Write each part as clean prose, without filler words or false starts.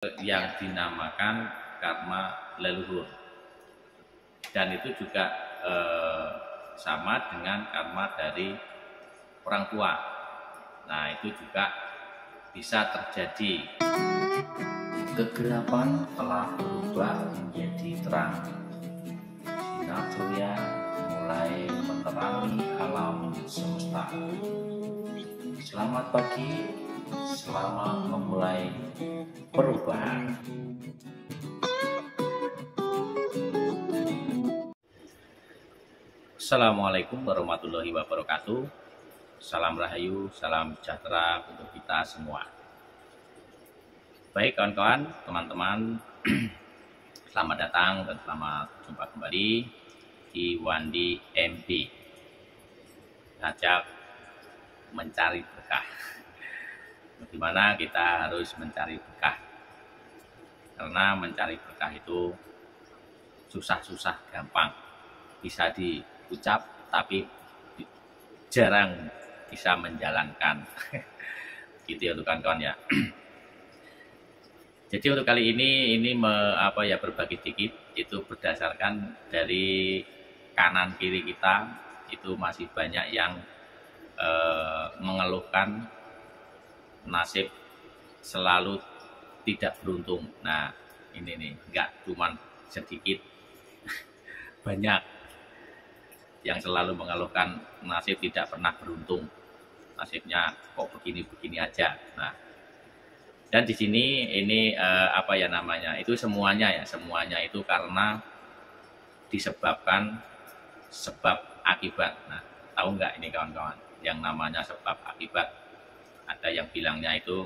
yang dinamakan karma leluhur, dan itu juga sama dengan karma dari orang tua. Nah, itu juga bisa terjadi. Kegelapan telah berubah menjadi terang. Sinar surya mulai menerangi alam semesta. Selamat pagi, selamat memulai perubahan. Assalamualaikum warahmatullahi wabarakatuh. Salam rahayu, salam sejahtera untuk kita semua. Baik kawan-kawan, teman-teman, selamat datang dan selamat jumpa kembali di Wandi MD. Ngajak mencari berkah. Bagaimana kita harus mencari berkah? Karena mencari berkah itu susah-susah gampang, bisa diucap tapi jarang bisa menjalankan. Gitu ya untuk kawan-kawan ya. Jadi untuk kali ini berbagi dikit, itu berdasarkan dari kanan kiri kita itu masih banyak yang mengeluhkan nasib selalu tidak beruntung. Nah, ini nih, nggak cuman sedikit, banyak yang selalu mengeluhkan nasib tidak pernah beruntung. Nasibnya kok begini-begini aja. Nah, dan di sini ini itu semuanya itu karena disebabkan sebab akibat. Nah, tahu nggak ini kawan-kawan yang namanya sebab akibat? Ada yang bilangnya itu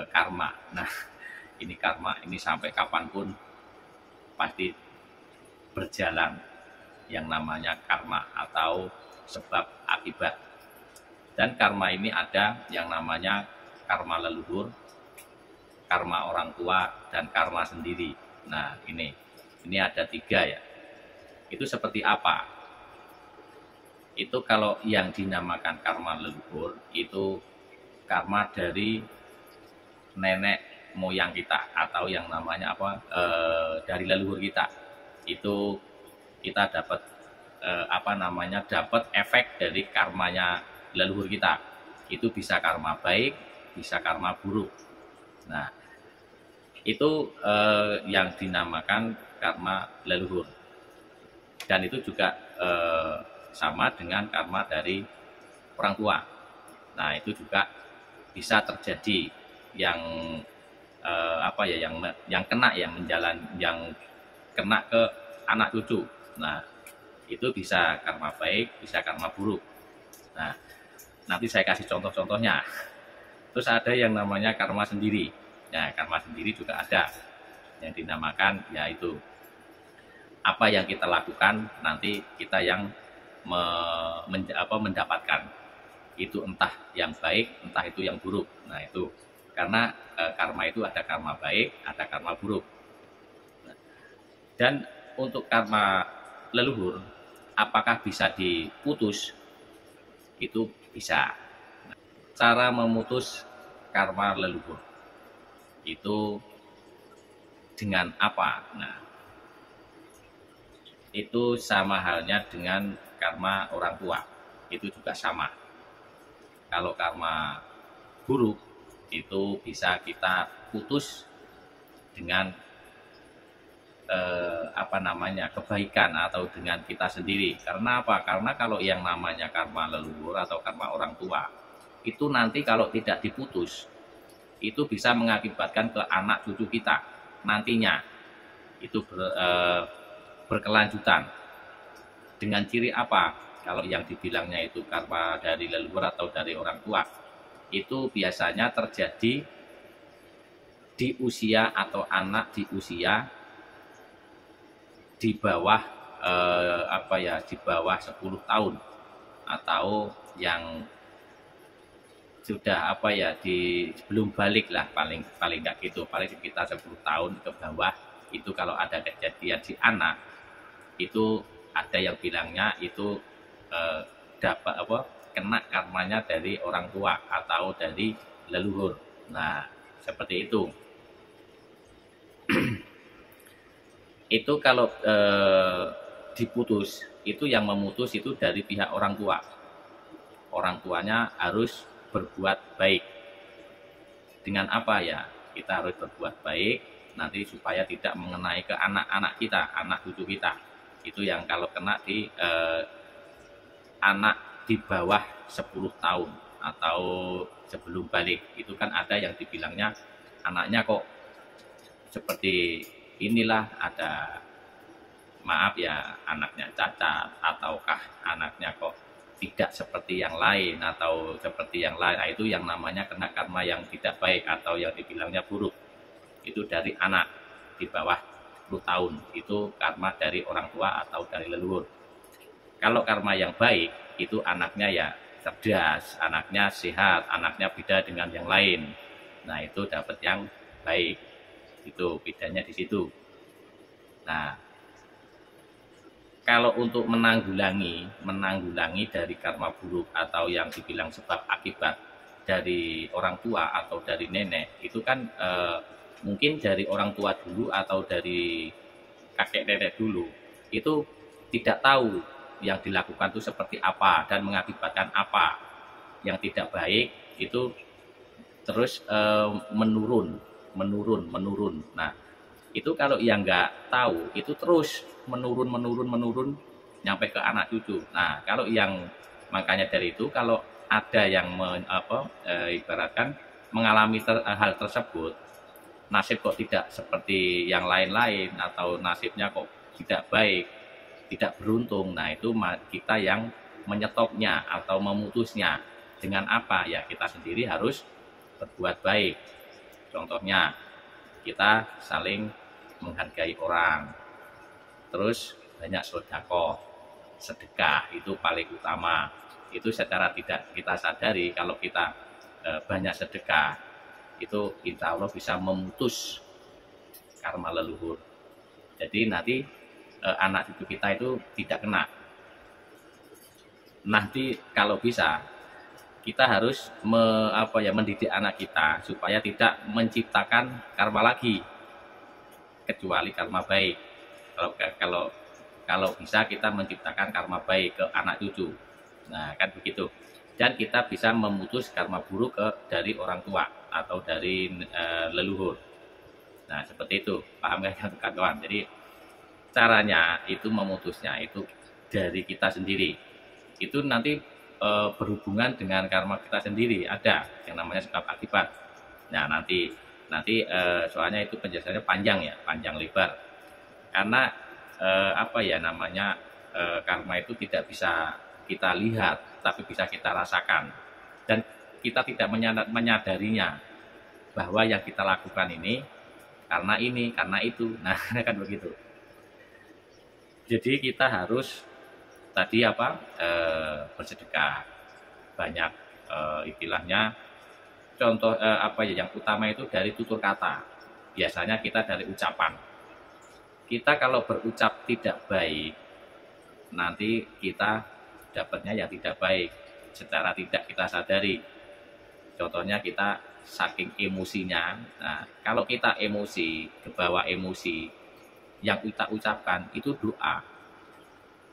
karma. Nah, ini karma ini sampai kapanpun pasti berjalan, yang namanya karma atau sebab akibat. Dan karma ini ada yang namanya karma leluhur, karma orang tua, dan karma sendiri. Nah, ini ada 3 ya. Itu seperti apa? Itu kalau yang dinamakan karma leluhur itu karma dari nenek moyang kita, atau yang namanya dari leluhur kita. Itu kita dapat dapat efek dari karmanya leluhur kita. Itu bisa karma baik, bisa karma buruk. Nah, itu yang dinamakan karma leluhur. Dan itu juga sama dengan karma dari orang tua. Nah, itu juga bisa terjadi yang yang kena yang kena ke anak cucu. Nah, itu bisa karma baik, bisa karma buruk. Nah, nanti saya kasih contoh-contohnya. Terus ada yang namanya karma sendiri. Nah, karma sendiri juga ada yang dinamakan, yaitu apa yang kita lakukan nanti kita yang mendapatkan. Itu entah yang baik, entah itu yang buruk. Nah, itu karena karma itu ada karma baik, ada karma buruk. Dan untuk karma leluhur, apakah bisa diputus? Itu bisa. Cara memutus karma leluhur itu dengan apa? Nah, itu sama halnya dengan karma orang tua. Itu juga sama. Kalau karma buruk itu bisa kita putus dengan kebaikan atau dengan kita sendiri. Karena apa? Karena kalau yang namanya karma leluhur atau karma orang tua itu nanti kalau tidak diputus itu bisa mengakibatkan ke anak cucu kita nantinya. Itu berkelanjutan. Dengan ciri apa? Kalau yang dibilangnya itu karma dari leluhur atau dari orang tua, itu biasanya terjadi di usia atau anak di usia di bawah di bawah 10 tahun, atau yang sudah belum balik lah, paling enggak gitu, paling sekitar 10 tahun ke bawah. Itu kalau ada kejadian di anak, itu ada yang bilangnya itu kena karmanya dari orang tua atau dari leluhur. Nah, seperti itu. Itu kalau diputus, itu yang memutus itu dari pihak orang tua. Orang tuanya harus berbuat baik. Dengan apa ya? Kita harus berbuat baik nanti supaya tidak mengenai ke anak-anak kita, anak cucu kita. Itu yang kalau kena di anak di bawah 10 tahun atau sebelum balik. Itu kan ada yang dibilangnya anaknya kok seperti inilah, ada maaf ya, anaknya cacat ataukah anaknya kok tidak seperti yang lain atau seperti yang lain. Nah, itu yang namanya kena karma yang tidak baik atau yang dibilangnya buruk. Itu dari anak di bawah 10 tahun. Itu karma dari orang tua atau dari leluhur. Kalau karma yang baik, itu anaknya ya cerdas, anaknya sehat, anaknya beda dengan yang lain. Nah, itu dapat yang baik. Itu bedanya di situ. Nah, kalau untuk menanggulangi dari karma buruk atau yang dibilang sebab akibat dari orang tua atau dari nenek, itu kan mungkin dari orang tua dulu atau dari kakek nenek dulu, itu tidak tahu yang dilakukan itu seperti apa dan mengakibatkan apa. Yang tidak baik itu terus menurun. Nah, itu kalau yang nggak tahu itu terus menurun nyampe ke anak cucu. Nah, kalau yang makanya dari itu kalau ada yang ibaratkan mengalami hal tersebut, nasib kok tidak seperti yang lain-lain atau nasibnya kok tidak baik, tidak beruntung. Nah, itu kita yang menyetopnya atau memutusnya. Dengan apa? Ya kita sendiri harus berbuat baik. Contohnya, kita saling menghargai orang, terus banyak sedekah itu paling utama. Itu secara tidak kita sadari kalau kita banyak sedekah, itu insya Allah bisa memutus karma leluhur. Jadi nanti anak cucu kita itu tidak kena. Nanti kalau bisa kita harus mendidik anak kita supaya tidak menciptakan karma lagi, kecuali karma baik. Kalau bisa kita menciptakan karma baik ke anak cucu. Nah, kan begitu. Dan kita bisa memutus karma buruk dari orang tua atau dari leluhur. Nah, seperti itu. Paham kan kawan? Jadi caranya itu memutusnya itu dari kita sendiri. Itu nanti berhubungan dengan karma kita sendiri, ada yang namanya sebab akibat. Nah, nanti soalnya itu penjelasannya panjang lebar. Karena karma itu tidak bisa kita lihat, tapi bisa kita rasakan. Dan kita tidak menyadarinya bahwa yang kita lakukan ini karena itu. Nah, kan begitu. Jadi kita harus tadi bersedekah banyak, istilahnya contoh yang utama itu dari tutur kata. Biasanya kita dari ucapan. Kita kalau berucap tidak baik, nanti kita dapatnya yang tidak baik secara tidak kita sadari. Contohnya kita saking emosinya. Nah, kalau kita emosi, kebawa emosi, yang kita ucapkan itu doa.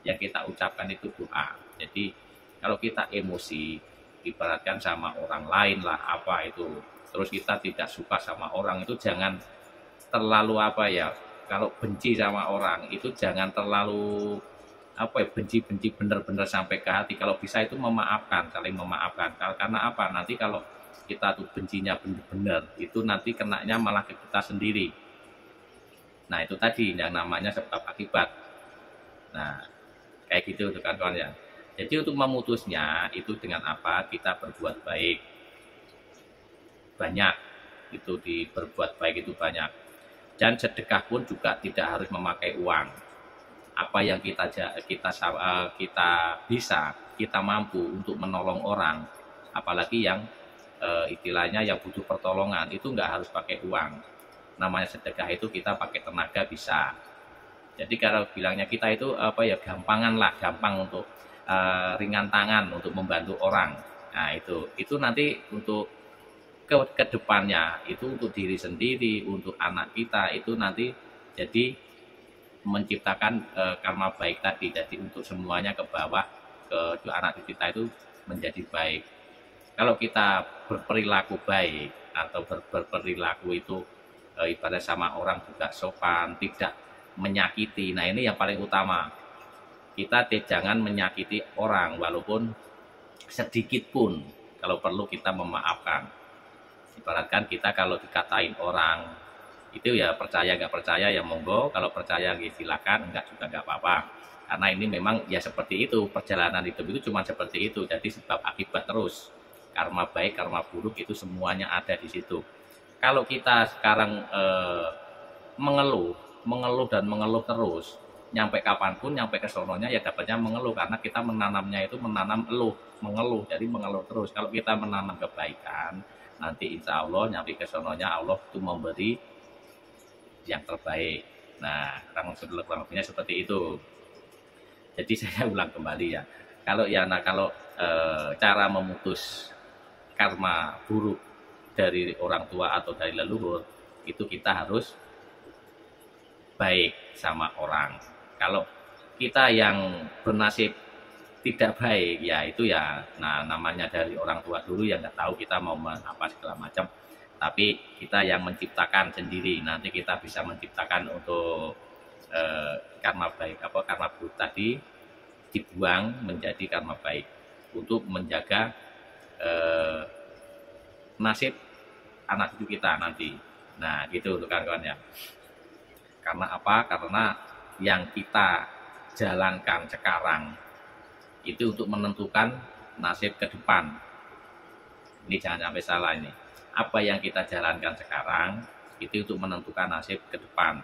Yang kita ucapkan itu doa. Jadi kalau kita emosi, ibaratkan sama orang lain lah terus kita tidak suka sama orang, itu jangan terlalu kalau benci sama orang itu jangan terlalu benci benar-benar sampai ke hati. Kalau bisa itu memaafkan, saling memaafkan. Karena apa? Nanti kalau kita tuh bencinya benar-benar, itu nanti kenanya malah ke kita sendiri. Nah, itu tadi yang namanya sebab akibat. Nah, kayak gitu tuh kawan ya. Jadi untuk memutusnya itu dengan apa? Kita berbuat baik. Banyak itu berbuat baik itu banyak. Dan sedekah pun juga tidak harus memakai uang. Apa yang kita bisa, kita mampu untuk menolong orang, apalagi yang istilahnya yang butuh pertolongan, itu nggak harus pakai uang. Namanya sedekah itu kita pakai tenaga bisa. Jadi kalau bilangnya kita itu gampang untuk ringan tangan untuk membantu orang. Nah, itu nanti untuk ke depannya itu untuk diri sendiri, untuk anak kita itu nanti jadi menciptakan karma baik tadi. Jadi untuk semuanya ke bawah, ke anak cucu kita itu menjadi baik. Kalau kita berperilaku baik atau berperilaku itu ibadah sama orang juga sopan, tidak menyakiti. Nah ini yang paling utama. Kita jangan menyakiti orang walaupun sedikit pun. Kalau perlu kita memaafkan. Ibaratkan kita kalau dikatain orang itu ya percaya nggak percaya ya monggo, kalau percaya ya silakan, enggak juga nggak apa-apa. Karena ini memang ya seperti itu, perjalanan hidup itu cuma seperti itu. Jadi sebab akibat terus. Karma baik, karma buruk itu semuanya ada di situ. Kalau kita sekarang mengeluh dan mengeluh terus, nyampe kapanpun, nyampe ke sononya ya dapatnya mengeluh, karena kita menanamnya itu menanam mengeluh, jadi mengeluh terus. Kalau kita menanam kebaikan, nanti insya Allah nyampe ke sononya Allah itu memberi yang terbaik. Nah, kurang lebihnya seperti itu. Jadi saya ulang kembali ya, kalau cara memutus karma buruk dari orang tua atau dari leluhur, itu kita harus baik sama orang. Kalau kita yang bernasib tidak baik, ya itu ya, nah namanya dari orang tua dulu ya nggak tahu kita mau apa segala macam. Tapi kita yang menciptakan sendiri, nanti kita bisa menciptakan untuk karma baik, karma buruk tadi dibuang menjadi karma baik untuk menjaga nasib anak cucu kita nanti. Nah gitu untuk kawan-kawan ya. Karena apa? Karena yang kita jalankan sekarang itu untuk menentukan nasib ke depan. Ini jangan sampai salah ini. Apa yang kita jalankan sekarang itu untuk menentukan nasib ke depan.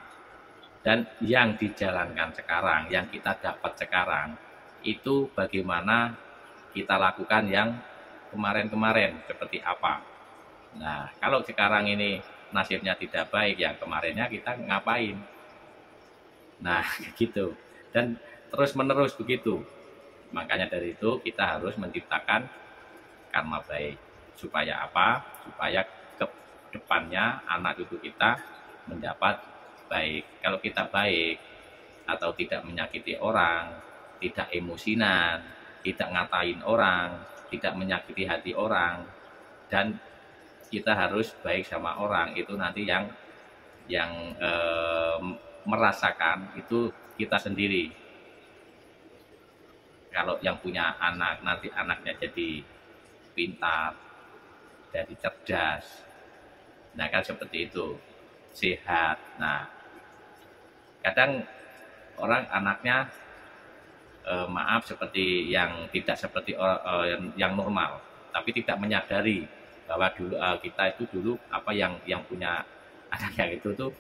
Dan yang dijalankan sekarang, yang kita dapat sekarang, itu bagaimana kita lakukan yang kemarin-kemarin, seperti apa. Nah, kalau sekarang ini nasibnya tidak baik, yang kemarinnya kita ngapain? Nah, gitu. Dan terus-menerus begitu. Makanya dari itu kita harus menciptakan karma baik. Supaya apa? Supaya ke depannya anak cucu kita mendapat baik. Kalau kita baik atau tidak menyakiti orang, tidak emosinan, tidak ngatain orang, tidak menyakiti hati orang, dan kita harus baik sama orang, itu nanti yang merasakan itu kita sendiri. Kalau yang punya anak, nanti anaknya jadi pintar, jadi cerdas. Nah kan seperti itu, sehat. Nah kadang orang anaknya maaf seperti yang tidak seperti yang normal, tapi tidak menyadari bahwa dulu kita itu dulu apa yang punya anak yang itu tuh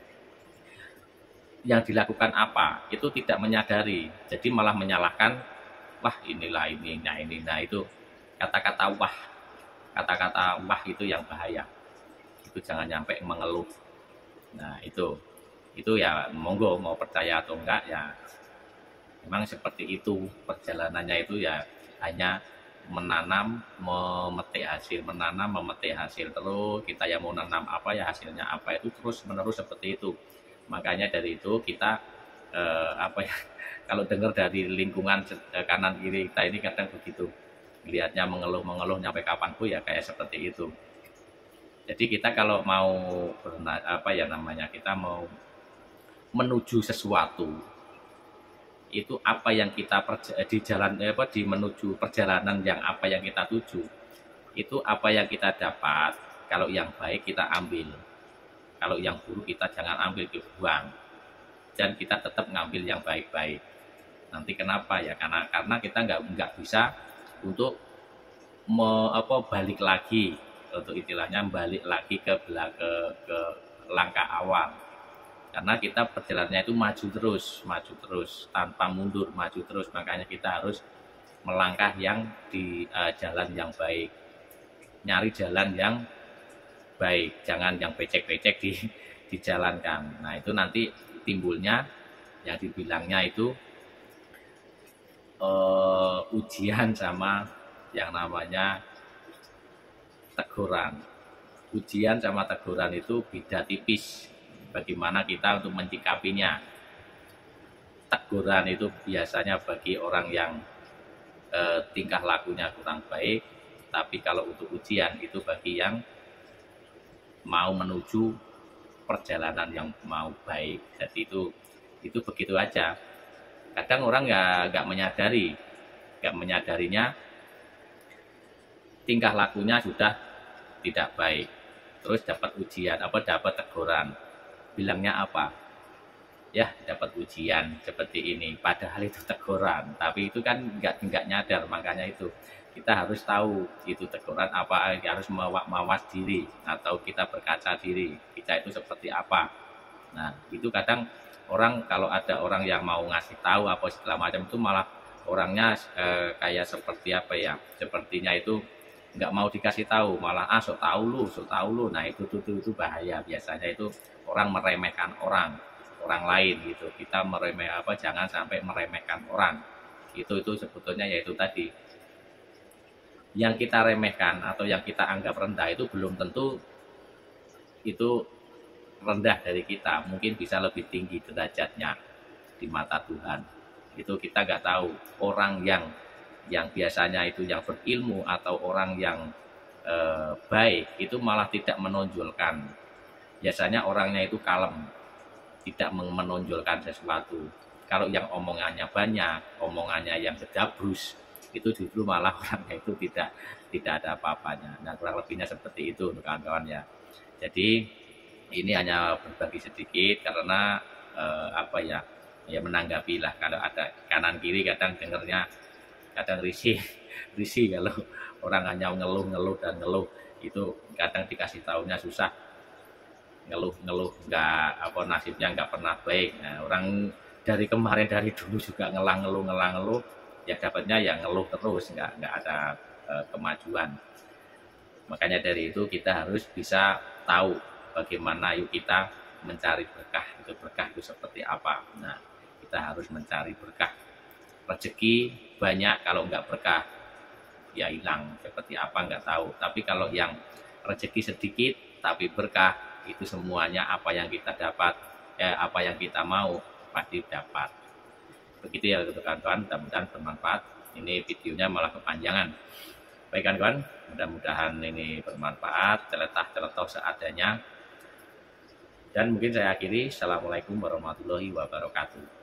yang dilakukan apa itu tidak menyadari, jadi malah menyalahkan, wah inilah ini, nah itu kata-kata wah itu yang bahaya, itu jangan nyampe mengeluh. Nah itu ya monggo mau percaya atau enggak ya, memang seperti itu perjalanannya, itu ya hanya menanam memetik hasil, menanam memetik hasil, terus kita yang mau nanam apa ya hasilnya apa, itu terus menerus seperti itu. Makanya dari itu kita kalau dengar dari lingkungan kanan kiri kita ini kadang begitu, lihatnya mengeluh nyampe kapanpun ya kayak seperti itu. Jadi kita kalau mau kita mau menuju sesuatu, itu apa yang kita di jalan menuju perjalanan yang apa yang kita tuju, itu apa yang kita dapat. Kalau yang baik kita ambil, kalau yang buruk kita jangan ambil, dibuang, dan kita tetap ngambil yang baik-baik. Nanti kenapa ya, karena kita nggak bisa untuk balik lagi, untuk istilahnya balik lagi ke langkah awal. Karena kita perjalanannya itu maju terus tanpa mundur, maju terus. Makanya kita harus melangkah yang di jalan yang baik, nyari jalan yang baik, jangan yang becek-becek dijalankan. Nah itu nanti timbulnya yang dibilangnya itu ujian sama yang namanya teguran. Ujian sama teguran itu beda tipis, bagaimana kita untuk menyikapinya. teguran itu biasanya bagi orang yang tingkah lakunya kurang baik, tapi kalau untuk ujian itu bagi yang mau menuju perjalanan yang mau baik. Jadi itu begitu aja. Kadang orang nggak menyadarinya tingkah lakunya sudah tidak baik. Terus dapat ujian, dapat teguran. Bilangnya apa? Ya, dapat ujian seperti ini. Padahal itu teguran, tapi itu kan nggak nyadar. Makanya itu kita harus tahu itu teguran apa, harus mawas diri atau kita berkaca diri. Kita itu seperti apa. Nah, itu kadang orang kalau ada orang yang mau ngasih tahu apa segala macam itu malah orangnya kayak seperti apa ya? Sepertinya itu nggak mau dikasih tahu, malah sok tahu lu. Nah, itu bahaya. Biasanya itu orang meremehkan orang lain gitu. Kita jangan sampai meremehkan orang. Itu sebetulnya yaitu tadi. Yang kita remehkan atau yang kita anggap rendah itu belum tentu itu rendah dari kita, mungkin bisa lebih tinggi derajatnya di mata Tuhan. Itu kita nggak tahu. Orang yang biasanya itu yang berilmu atau orang yang baik itu malah tidak menonjolkan. Biasanya orangnya itu kalem, tidak menonjolkan sesuatu. Kalau yang omongannya banyak, omongannya yang gedabrus, itu justru malah orangnya itu tidak ada apa-apanya. Nah, kurang lebihnya seperti itu kawan-kawan ya. Jadi ini hanya berbagi sedikit karena ya menanggapi lah, kalau ada kanan kiri kadang dengernya kadang risih kalau orang hanya ngeluh itu kadang dikasih taunya susah, ngeluh nggak nasibnya nggak pernah baik. Nah, orang dari kemarin dari dulu juga ngeluh ya dapatnya yang ngeluh terus, nggak ada kemajuan. Makanya dari itu kita harus bisa tahu bagaimana yuk kita mencari berkah. Berkah itu seperti apa. Nah, kita harus mencari berkah. Rezeki banyak, kalau nggak berkah ya hilang. Seperti apa nggak tahu. Tapi kalau yang rezeki sedikit tapi berkah, itu semuanya apa yang kita dapat, apa yang kita mau pasti dapat. Begitu ya kawan-kawan, mudah-mudahan bermanfaat. Ini videonya malah kepanjangan. Baik kawan-kawan, mudah-mudahan ini bermanfaat, celetah-celetah seadanya. Dan mungkin saya akhiri. Assalamualaikum warahmatullahi wabarakatuh.